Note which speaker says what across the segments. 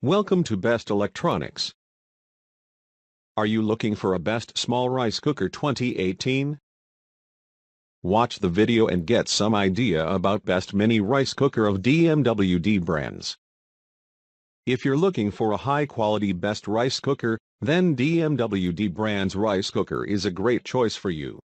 Speaker 1: Welcome to Best Electronics. Are you looking for a Best Small Rice Cooker 2018? Watch the video and get some idea about Best Mini Rice Cooker of DMWD brands. If you're looking for a high-quality best rice cooker, then DMWD brand's rice cooker is a great choice for you.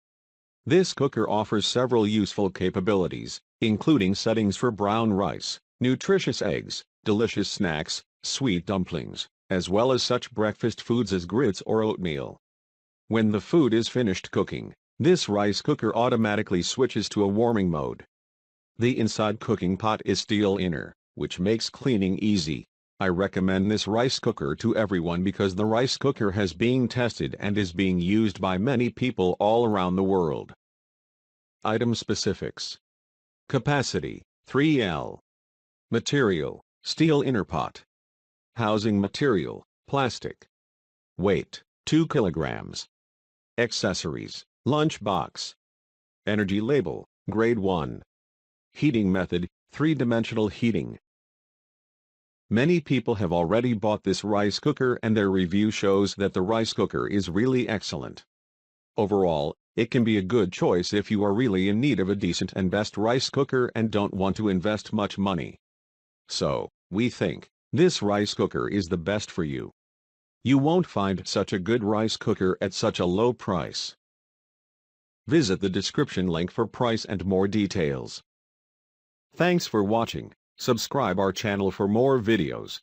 Speaker 1: This cooker offers several useful capabilities, including settings for brown rice, nutritious eggs, delicious snacks, sweet dumplings, as well as such breakfast foods as grits or oatmeal. When the food is finished cooking, this rice cooker automatically switches to a warming mode. The inside cooking pot is steel inner, which makes cleaning easy. I recommend this rice cooker to everyone because the rice cooker has been tested and is being used by many people all around the world. Item specifics. Capacity, 3L. Material, steel inner pot. Housing material, plastic. Weight, 2 kilograms. Accessories, lunch box. Energy label, grade 1. Heating method, 3-dimensional heating. Many people have already bought this rice cooker and their review shows that the rice cooker is really excellent. Overall, it can be a good choice if you are really in need of a decent and best rice cooker and don't want to invest much money. So, we think this rice cooker is the best for you. You won't find such a good rice cooker at such a low price. Visit the description link for price and more details. Thanks for watching. Subscribe our channel for more videos.